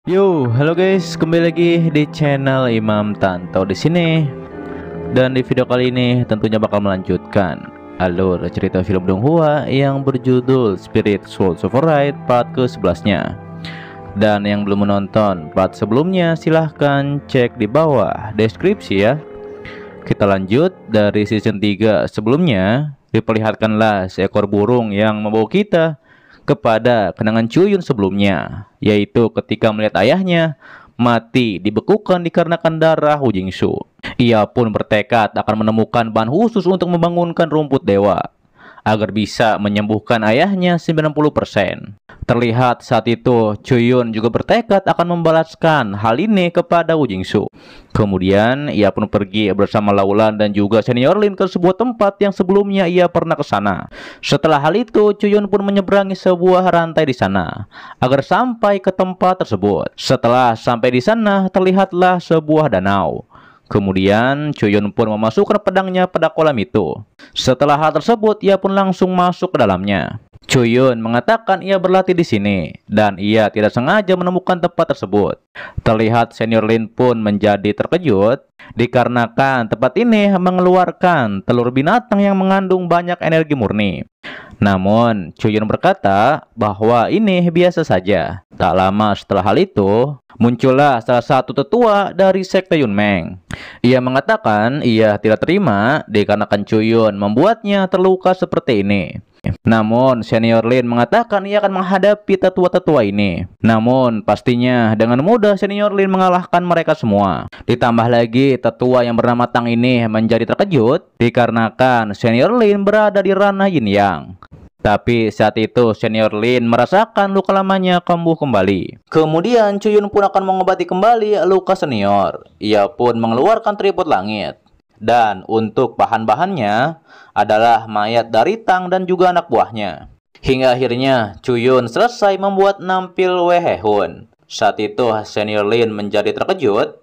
Yo, halo guys, kembali lagi di channel Imam Tanto di sini. Dan di video kali ini tentunya bakal melanjutkan alur cerita film Donghua yang berjudul Spirit Souls of Right part ke-11-nya. Dan yang belum menonton part sebelumnya silahkan cek di bawah deskripsi ya. Kita lanjut dari season 3 sebelumnya. Diperlihatkanlah seekor burung yang membawa kita kepada kenangan Chuyun sebelumnya, yaitu ketika melihat ayahnya mati dibekukan dikarenakan darah Wu Jingsu. Ia pun bertekad akan menemukan bahan khusus untuk membangunkan rumput dewa agar bisa menyembuhkan ayahnya 90%. Terlihat saat itu Chuyun juga bertekad akan membalaskan hal ini kepada Wu Jingsu. Kemudian ia pun pergi bersama Laulan dan juga Senior Lin ke sebuah tempat yang sebelumnya ia pernah ke sana. Setelah hal itu, Chuyun pun menyeberangi sebuah rantai di sana agar sampai ke tempat tersebut. Setelah sampai di sana, terlihatlah sebuah danau. Kemudian Chuyun pun memasukkan pedangnya pada kolam itu. Setelah hal tersebut, ia pun langsung masuk ke dalamnya. Chuyun mengatakan ia berlatih di sini dan ia tidak sengaja menemukan tempat tersebut. Terlihat Senior Lin pun menjadi terkejut dikarenakan tempat ini mengeluarkan telur binatang yang mengandung banyak energi murni. Namun Chuyun berkata bahwa ini biasa saja. Tak lama setelah hal itu, muncullah salah satu tetua dari sekte Yunmeng. Ia mengatakan ia tidak terima dikarenakan Chuyun membuatnya terluka seperti ini. Namun Senior Lin mengatakan ia akan menghadapi tetua-tetua ini. Namun pastinya dengan mudah Senior Lin mengalahkan mereka semua. Ditambah lagi tetua yang bernama Tang ini menjadi terkejut dikarenakan Senior Lin berada di ranah Yin Yang. Tapi saat itu Senior Lin merasakan luka lamanya kambuh kembali. Kemudian Chuyun pun akan mengobati kembali luka senior. Ia pun mengeluarkan tripod langit. Dan untuk bahan-bahannya adalah mayat dari Tang dan juga anak buahnya. Hingga akhirnya Chuyun selesai membuat nampil Wehehun. Saat itu Senior Lin menjadi terkejut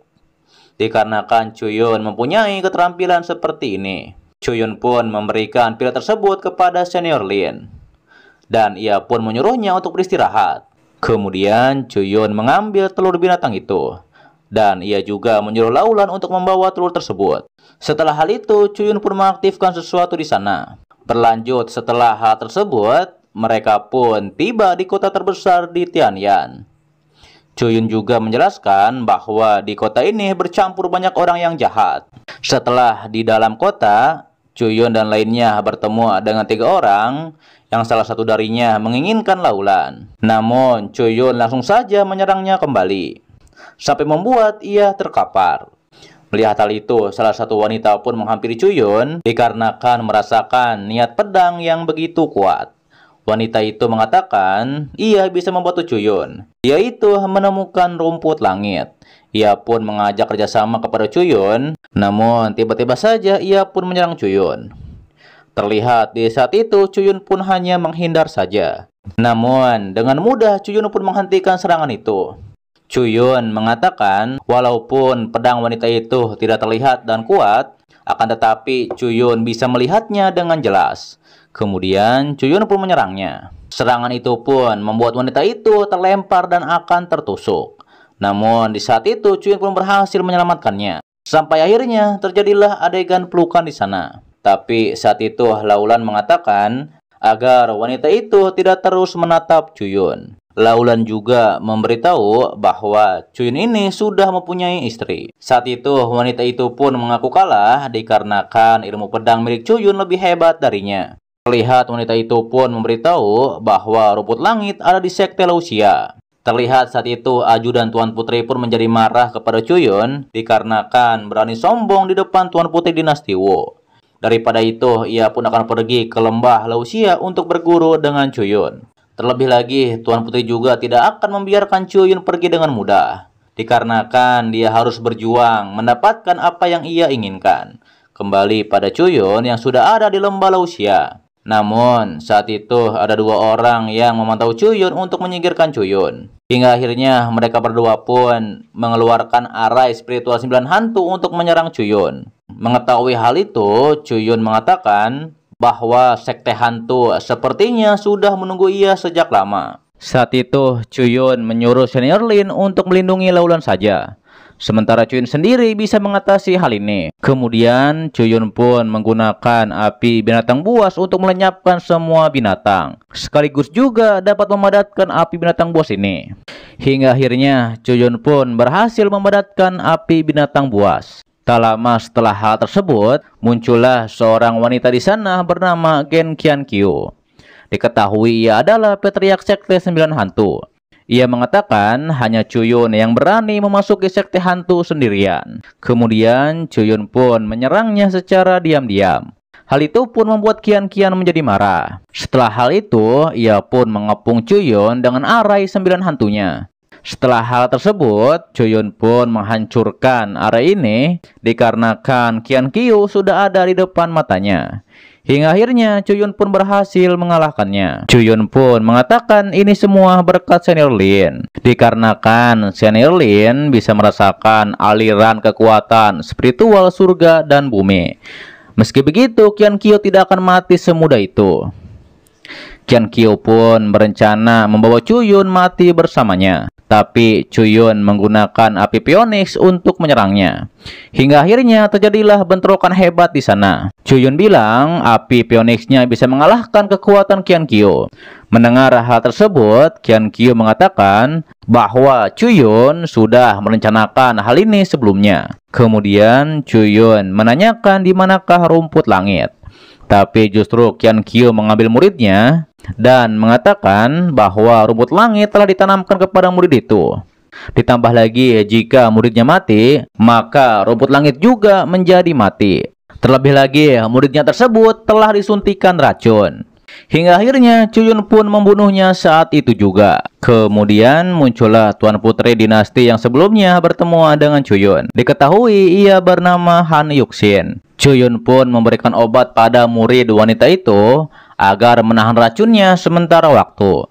dikarenakan Chuyun mempunyai keterampilan seperti ini. Chuyun pun memberikan pil tersebut kepada Senior Lin dan ia pun menyuruhnya untuk beristirahat. Kemudian Chuyun mengambil telur binatang itu dan ia juga menyuruh Laulan untuk membawa telur tersebut. Setelah hal itu, Chuyun pun mengaktifkan sesuatu di sana. Berlanjut setelah hal tersebut, mereka pun tiba di kota terbesar di Tianyan. Chuyun juga menjelaskan bahwa di kota ini bercampur banyak orang yang jahat. Setelah di dalam kota, Chuyun dan lainnya bertemu dengan 3 orang yang salah satu darinya menginginkan Laulan. Namun Chuyun langsung saja menyerangnya kembali sampai membuat ia terkapar. Melihat hal itu, salah satu wanita pun menghampiri Chuyun dikarenakan merasakan niat pedang yang begitu kuat. Wanita itu mengatakan ia bisa membantu Chuyun, yaitu menemukan rumput langit. Ia pun mengajak kerjasama kepada Chuyun, namun tiba-tiba saja ia pun menyerang Chuyun. Terlihat di saat itu Chuyun pun hanya menghindar saja. Namun dengan mudah Chuyun pun menghentikan serangan itu. Chuyun mengatakan walaupun pedang wanita itu tidak terlihat dan kuat, akan tetapi Chuyun bisa melihatnya dengan jelas. Kemudian Chuyun pun menyerangnya. Serangan itu pun membuat wanita itu terlempar dan akan tertusuk. Namun di saat itu Chuyun pun berhasil menyelamatkannya. Sampai akhirnya terjadilah adegan pelukan di sana. Tapi saat itu Laulan mengatakan agar wanita itu tidak terus menatap Chuyun. Laulan juga memberitahu bahwa Chuyun ini sudah mempunyai istri. Saat itu wanita itu pun mengaku kalah dikarenakan ilmu pedang milik Chuyun lebih hebat darinya. Terlihat wanita itu pun memberitahu bahwa rumput langit ada di sekte Luoxia. Terlihat saat itu Aju dan Tuan Putri pun menjadi marah kepada Chuyun dikarenakan berani sombong di depan Tuan Putri dinasti Wu. Daripada itu, ia pun akan pergi ke lembah Luoxia untuk berguru dengan Chuyun. Terlebih lagi, Tuan Putri juga tidak akan membiarkan Chuyun pergi dengan mudah, dikarenakan dia harus berjuang mendapatkan apa yang ia inginkan, kembali pada Chuyun yang sudah ada di lembah Luoxia. Namun, saat itu ada 2 orang yang memantau Chuyun untuk menyingkirkan Chuyun. Hingga akhirnya mereka berdua pun mengeluarkan arai spiritual 9 hantu untuk menyerang Chuyun. Mengetahui hal itu, Chuyun mengatakan bahwa sekte hantu sepertinya sudah menunggu ia sejak lama. Saat itu Chuyun menyuruh senior Lin untuk melindungi Laulan saja. Sementara Chuyun sendiri bisa mengatasi hal ini. Kemudian Chuyun pun menggunakan api binatang buas untuk melenyapkan semua binatang. Sekaligus juga dapat memadatkan api binatang buas ini. Hingga akhirnya Chuyun pun berhasil memadatkan api binatang buas. Tak lama setelah hal tersebut, muncullah seorang wanita di sana bernama Gen Qiankyu. Diketahui ia adalah patriark sekte 9 hantu. Ia mengatakan hanya Chuyun yang berani memasuki sekte hantu sendirian. Kemudian Chuyun pun menyerangnya secara diam-diam. Hal itu pun membuat Qian menjadi marah. Setelah hal itu, ia pun mengepung Chuyun dengan arai 9 hantunya. Setelah hal tersebut, Chuyun pun menghancurkan arai ini dikarenakan Qiankyu sudah ada di depan matanya. Hingga akhirnya Chuyun pun berhasil mengalahkannya. Chuyun pun mengatakan ini semua berkat senior Lin. Dikarenakan senior Lin bisa merasakan aliran kekuatan spiritual surga dan bumi. Meski begitu, Qiankyu tidak akan mati semudah itu. Qiankyu pun berencana membawa Chuyun mati bersamanya. Tapi Chuyun menggunakan api Phoenix untuk menyerangnya. Hingga akhirnya terjadilah bentrokan hebat di sana. Chuyun bilang api Phoenix-nya bisa mengalahkan kekuatan Qiankyu. Mendengar hal tersebut, Qiankyu mengatakan bahwa Chuyun sudah merencanakan hal ini sebelumnya. Kemudian Chuyun menanyakan di manakah rumput langit. Tapi justru Qiankyu mengambil muridnya dan mengatakan bahwa rumput langit telah ditanamkan kepada murid itu. Ditambah lagi, jika muridnya mati, maka rumput langit juga menjadi mati. Terlebih lagi, muridnya tersebut telah disuntikan racun. Hingga akhirnya Chuyun pun membunuhnya saat itu juga. Kemudian muncullah Tuan Putri dinasti yang sebelumnya bertemu dengan Chuyun. Diketahui ia bernama Han Yuxin. Chuyun pun memberikan obat pada murid wanita itu agar menahan racunnya sementara waktu.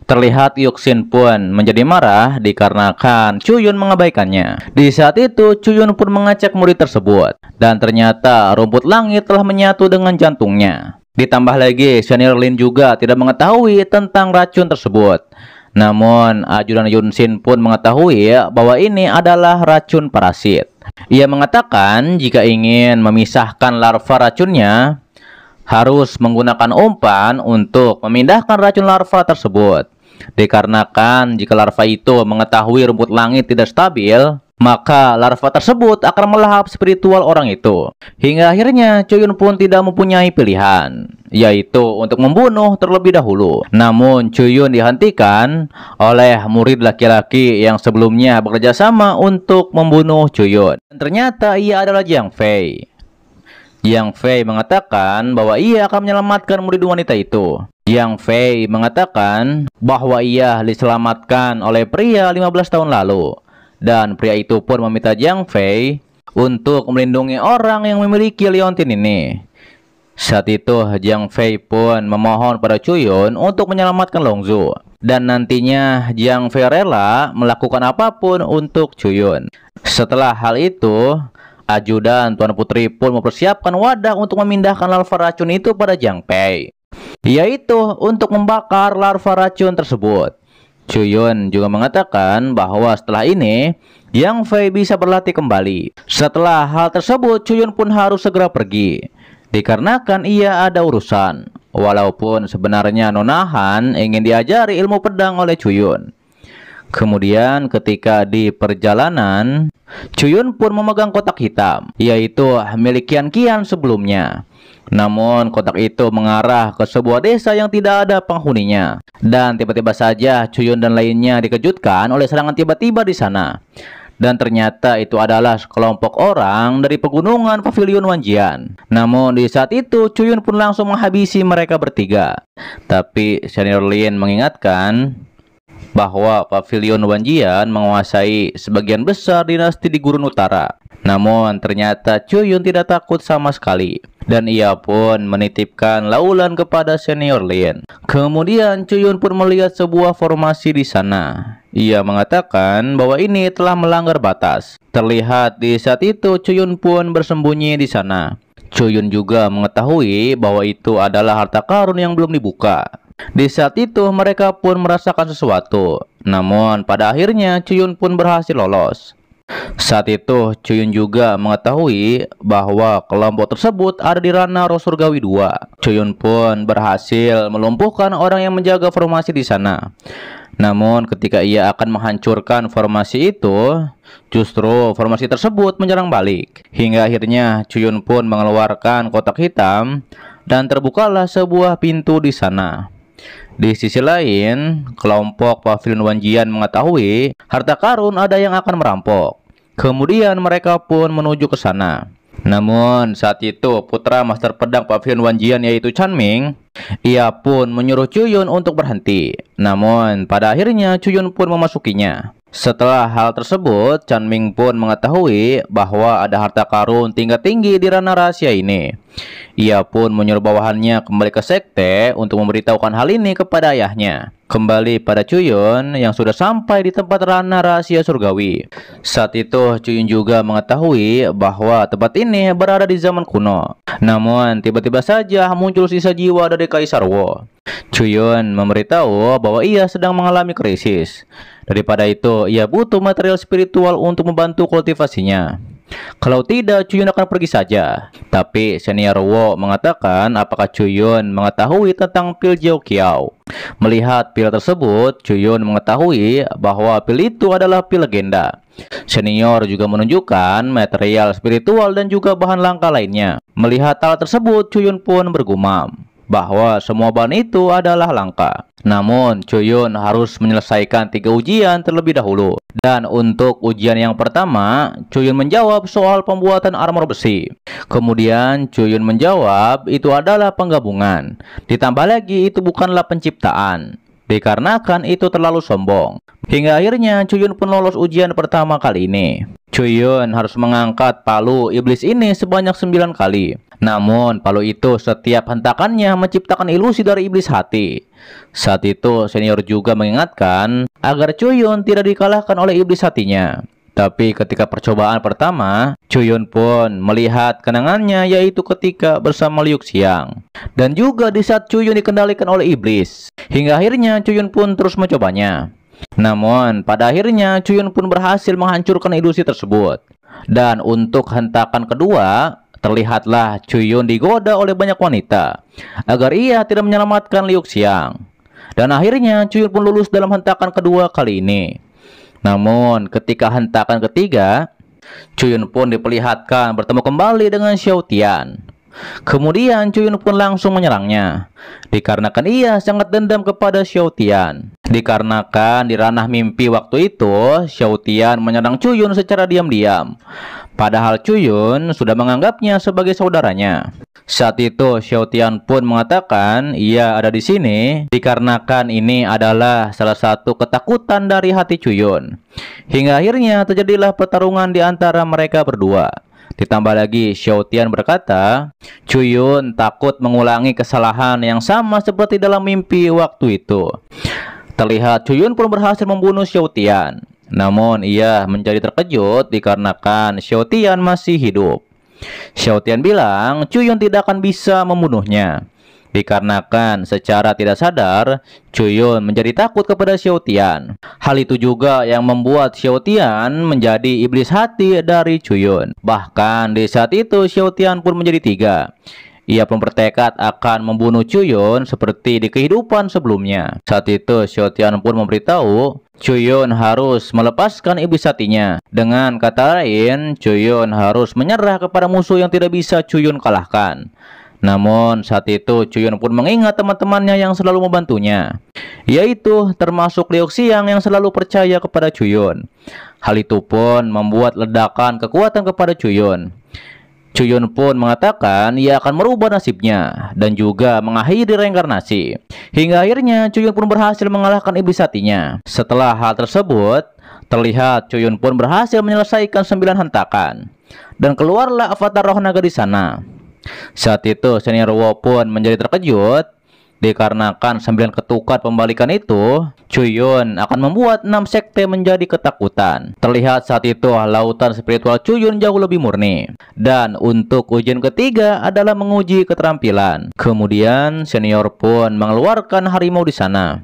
Terlihat Yuxin pun menjadi marah dikarenakan Chuyun mengabaikannya. Di saat itu Chuyun pun mengecek murid tersebut dan ternyata rumput langit telah menyatu dengan jantungnya. Ditambah lagi senior Lin juga tidak mengetahui tentang racun tersebut. Namun ajudan Yunsin pun mengetahui bahwa ini adalah racun parasit. Ia mengatakan jika ingin memisahkan larva racunnya, harus menggunakan umpan untuk memindahkan racun larva tersebut. Dikarenakan jika larva itu mengetahui rumput langit tidak stabil, maka larva tersebut akan melahap spiritual orang itu. Hingga akhirnya Chuyun pun tidak mempunyai pilihan, yaitu untuk membunuh terlebih dahulu. Namun Chuyun dihentikan oleh murid laki-laki yang sebelumnya bekerja sama untuk membunuh Chuyun. Dan ternyata ia adalah Jiang Fei. Jiang Fei mengatakan bahwa ia akan menyelamatkan murid wanita itu. Jiang Fei mengatakan bahwa ia diselamatkan oleh pria 15 tahun lalu. Dan pria itu pun meminta Jiang Fei untuk melindungi orang yang memiliki liontin ini. Saat itu Jiang Fei pun memohon pada Chuyun untuk menyelamatkan Longzhu. Dan nantinya Jiang Fei rela melakukan apapun untuk Chuyun. Setelah hal itu, ajudan Tuan Putri pun mempersiapkan wadah untuk memindahkan larva racun itu pada Jiang Fei, yaitu untuk membakar larva racun tersebut. Chuyun juga mengatakan bahwa setelah ini Jiang Fei bisa berlatih kembali. Setelah hal tersebut, Chuyun pun harus segera pergi dikarenakan ia ada urusan. Walaupun sebenarnya Nona Han ingin diajari ilmu pedang oleh Chuyun. Kemudian ketika di perjalanan, Chuyun pun memegang kotak hitam, yaitu milik Qian sebelumnya. Namun kotak itu mengarah ke sebuah desa yang tidak ada penghuninya. Dan tiba-tiba saja Chuyun dan lainnya dikejutkan oleh serangan tiba-tiba di sana. Dan ternyata itu adalah sekelompok orang dari pegunungan Pavilion Wanjian. Namun di saat itu Chuyun pun langsung menghabisi mereka bertiga. Tapi senior Lin mengingatkan bahwa Pavilion Wanjian menguasai sebagian besar dinasti di Gurun Utara. Namun ternyata Chuyun tidak takut sama sekali, dan ia pun menitipkan Laulan kepada senior Lin. Kemudian Chuyun pun melihat sebuah formasi di sana. Ia mengatakan bahwa ini telah melanggar batas. Terlihat di saat itu Chuyun pun bersembunyi di sana. Chuyun juga mengetahui bahwa itu adalah harta karun yang belum dibuka. Di saat itu mereka pun merasakan sesuatu. Namun pada akhirnya Cuyun pun berhasil lolos. Saat itu Cuyun juga mengetahui bahwa kelompok tersebut ada di ranah Roh Surgawi 2. Cuyun pun berhasil melumpuhkan orang yang menjaga formasi di sana. Namun ketika ia akan menghancurkan formasi itu, justru formasi tersebut menyerang balik. Hingga akhirnya Cuyun pun mengeluarkan kotak hitam dan terbukalah sebuah pintu di sana. Di sisi lain, kelompok Pavilion Wanjian mengetahui harta karun ada yang akan merampok. Kemudian mereka pun menuju ke sana. Namun saat itu putra Master Pedang Pavilion Wanjian yaitu Chanming, ia pun menyuruh Cuyun untuk berhenti. Namun pada akhirnya Cuyun pun memasukinya. Setelah hal tersebut, Chanming pun mengetahui bahwa ada harta karun tingkat tinggi di ranah rahasia ini. Ia pun menyuruh bawahannya kembali ke sekte untuk memberitahukan hal ini kepada ayahnya. Kembali pada Cuyun yang sudah sampai di tempat ranah rahasia surgawi. Saat itu Cuyun juga mengetahui bahwa tempat ini berada di zaman kuno. Namun tiba-tiba saja muncul sisa jiwa dari Kaisar Wo. Cuyun memberitahu bahwa ia sedang mengalami krisis. Daripada itu, ia butuh material spiritual untuk membantu kultivasinya. Kalau tidak, Cuyun akan pergi saja. Tapi senior Wo mengatakan apakah Cuyun mengetahui tentang pil Jiao Qiao. Melihat pil tersebut, Cuyun mengetahui bahwa pil itu adalah pil legenda. Senior juga menunjukkan material spiritual dan juga bahan langka lainnya. Melihat hal tersebut, Cuyun pun bergumam bahwa semua bahan itu adalah langka. Namun Cuyun harus menyelesaikan 3 ujian terlebih dahulu. Dan untuk ujian yang pertama, Cuyun menjawab soal pembuatan armor besi. Kemudian Cuyun menjawab itu adalah penggabungan. Ditambah lagi itu bukanlah penciptaan, dikarenakan itu terlalu sombong. Hingga akhirnya Cuyun pun lolos ujian pertama kali ini. Cuyun harus mengangkat palu iblis ini sebanyak 9 kali. Namun palu itu setiap hentakannya menciptakan ilusi dari iblis hati. Saat itu senior juga mengingatkan agar Cuyun tidak dikalahkan oleh iblis hatinya. Tapi ketika percobaan pertama, Cuyun pun melihat kenangannya, yaitu ketika bersama Liu Xiang. Dan juga di saat Cuyun dikendalikan oleh iblis. Hingga akhirnya Cuyun pun terus mencobanya. Namun pada akhirnya Cuyun pun berhasil menghancurkan ilusi tersebut. Dan untuk hentakan kedua, terlihatlah Cuyun digoda oleh banyak wanita agar ia tidak menyelamatkan Liu Xiang. Dan akhirnya Cuyun pun lulus dalam hentakan kedua kali ini. Namun ketika hentakan ketiga, Cuyun pun diperlihatkan bertemu kembali dengan Xiao Tian. Kemudian Cuyun pun langsung menyerangnya, dikarenakan ia sangat dendam kepada Xiao Tian. Dikarenakan di ranah mimpi waktu itu, Xiao Tian menyerang Cuyun secara diam-diam. Padahal Cuyun sudah menganggapnya sebagai saudaranya. Saat itu Xiao Tian pun mengatakan ia ada di sini dikarenakan ini adalah salah satu ketakutan dari hati Cuyun. Hingga akhirnya terjadilah pertarungan di antara mereka berdua. Ditambah lagi Xiao Tian berkata, Cuyun takut mengulangi kesalahan yang sama seperti dalam mimpi waktu itu. Terlihat Cuyun pun berhasil membunuh Xiao Tian. Namun ia menjadi terkejut dikarenakan Xiao Tian masih hidup. Xiao Tian bilang Cuyun tidak akan bisa membunuhnya. Dikarenakan secara tidak sadar, Cuyun menjadi takut kepada Xiao Tian. Hal itu juga yang membuat Xiao Tian menjadi iblis hati dari Cuyun. Bahkan di saat itu Xiao Tian pun menjadi 3. Ia pun bertekad akan membunuh Cuyun seperti di kehidupan sebelumnya. Saat itu Xiao Tian pun memberitahu Cuyun harus melepaskan iblis hatinya. Dengan kata lain, Cuyun harus menyerah kepada musuh yang tidak bisa Cuyun kalahkan. Namun saat itu Cuyun pun mengingat teman-temannya yang selalu membantunya, yaitu termasuk Liu Xiang yang selalu percaya kepada Cuyun. Hal itu pun membuat ledakan kekuatan kepada Cuyun. Cuyun pun mengatakan ia akan merubah nasibnya dan juga mengakhiri reinkarnasi. Hingga akhirnya Cuyun pun berhasil mengalahkan iblis hatinya. Setelah hal tersebut, terlihat Cuyun pun berhasil menyelesaikan 9 hentakan. Dan keluarlah avatar roh naga di sana. Saat itu senior Wo pun menjadi terkejut Dikarenakan 9 ketukan pembalikan itu, Chuyun akan membuat 6 sekte menjadi ketakutan. Terlihat saat itu lautan spiritual Chuyun jauh lebih murni. Dan untuk ujian ketiga adalah menguji keterampilan. Kemudian senior pun mengeluarkan harimau di sana.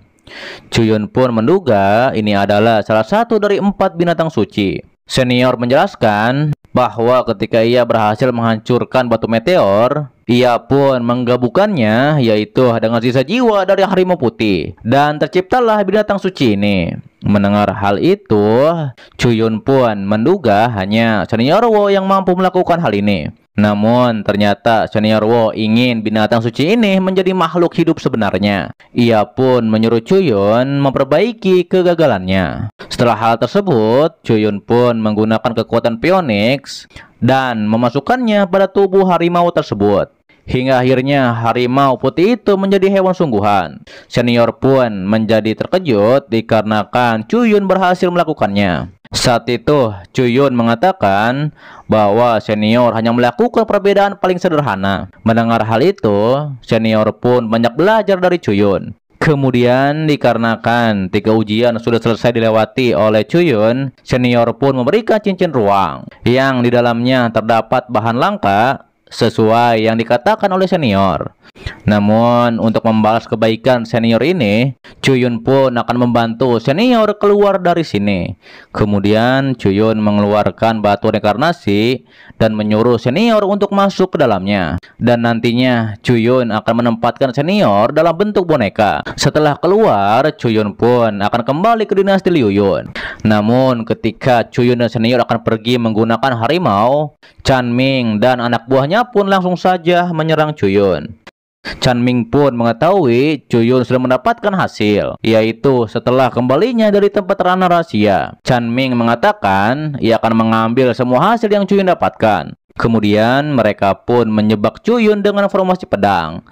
Chuyun pun menduga ini adalah salah satu dari 4 binatang suci. Senior menjelaskan bahwa ketika ia berhasil menghancurkan batu meteor, ia pun menggabungkannya yaitu dengan sisa jiwa dari harimau putih, dan terciptalah binatang suci ini. Mendengar hal itu, Chuyun pun menduga hanya senior Wo yang mampu melakukan hal ini. Namun ternyata senior Wo ingin binatang suci ini menjadi makhluk hidup sebenarnya. Ia pun menyuruh Chuyun memperbaiki kegagalannya. Setelah hal tersebut, Chuyun pun menggunakan kekuatan Phoenix dan memasukkannya pada tubuh harimau tersebut. Hingga akhirnya harimau putih itu menjadi hewan sungguhan. Senior pun menjadi terkejut dikarenakan Chuyun berhasil melakukannya. Saat itu, Chuyun mengatakan bahwa senior hanya melakukan perbedaan paling sederhana. Mendengar hal itu, senior pun banyak belajar dari Chuyun. Kemudian dikarenakan 3 ujian sudah selesai dilewati oleh Chuyun, senior pun memberikan cincin ruang yang di dalamnya terdapat bahan langka sesuai yang dikatakan oleh senior. Namun untuk membalas kebaikan senior ini, Chuyun pun akan membantu senior keluar dari sini. Kemudian Chuyun mengeluarkan batu reinkarnasi dan menyuruh senior untuk masuk ke dalamnya. Dan nantinya Chuyun akan menempatkan senior dalam bentuk boneka. Setelah keluar, Chuyun pun akan kembali ke dinasti Liu Yun. Namun ketika Chuyun dan senior akan pergi menggunakan harimau, Chanming dan anak buahnya pun langsung saja menyerang Chuyun. Chanming pun mengetahui Chuyun sudah mendapatkan hasil, yaitu setelah kembalinya dari tempat ranah rahasia. Chanming mengatakan ia akan mengambil semua hasil yang Chuyun dapatkan. Kemudian mereka pun menyebak Chuyun dengan formasi pedang.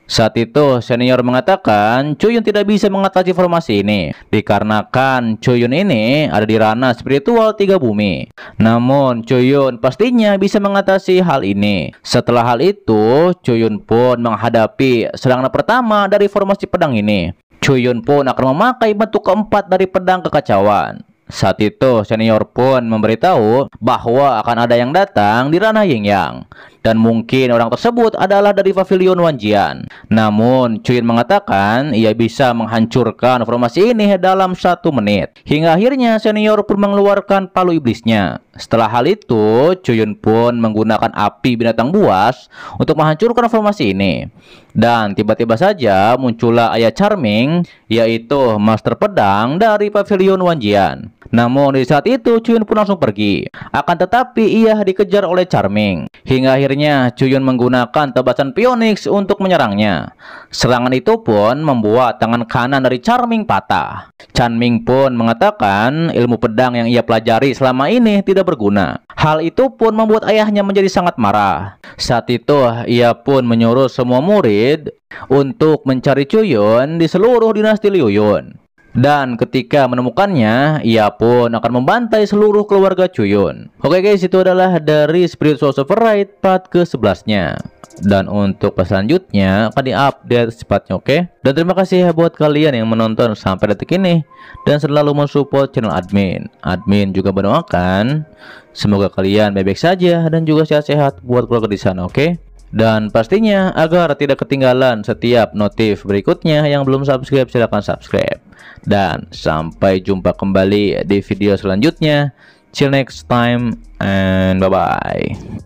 Saat itu senior mengatakan Chuyun tidak bisa mengatasi formasi ini dikarenakan Chuyun ini ada di ranah spiritual 3 bumi. Namun Chuyun pastinya bisa mengatasi hal ini. Setelah hal itu, Chuyun pun menghadapi serangan pertama dari formasi pedang ini. Chuyun pun akan memakai bentuk keempat dari pedang kekacauan. Saat itu senior pun memberitahu bahwa akan ada yang datang di ranah Yin Yang, dan mungkin orang tersebut adalah dari pavilion Wanjian. Namun Chuyun mengatakan ia bisa menghancurkan formasi ini dalam 1 menit. Hingga akhirnya senior pun mengeluarkan palu iblisnya. Setelah hal itu, Chuyun pun menggunakan api binatang buas untuk menghancurkan formasi ini. Dan tiba-tiba saja muncullah ayah Charming, yaitu master pedang dari pavilion Wanjian. Namun di saat itu Chuyun pun langsung pergi. Akan tetapi ia dikejar oleh Charming. Hingga akhirnya Chuyun menggunakan tebasan Phoenix untuk menyerangnya. Serangan itu pun membuat tangan kanan dari Charming patah. Chanming pun mengatakan ilmu pedang yang ia pelajari selama ini tidak berguna. Hal itu pun membuat ayahnya menjadi sangat marah. Saat itu ia pun menyuruh semua murid untuk mencari Chuyun di seluruh dinasti Liu Yun. Dan ketika menemukannya, ia pun akan membantai seluruh keluarga Chuyun. Oke guys, itu adalah dari Spiritual Override part ke-11-nya. Dan untuk pas selanjutnya akan diupdate secepatnya, oke? Dan terima kasih ya buat kalian yang menonton sampai detik ini dan selalu mensupport channel admin. Admin juga mendoakan semoga kalian baik-baik saja dan juga sehat-sehat buat keluarga di sana, oke? Dan pastinya agar tidak ketinggalan setiap notif berikutnya yang belum subscribe, silahkan subscribe. Dan sampai jumpa kembali di video selanjutnya. Till next time and bye-bye.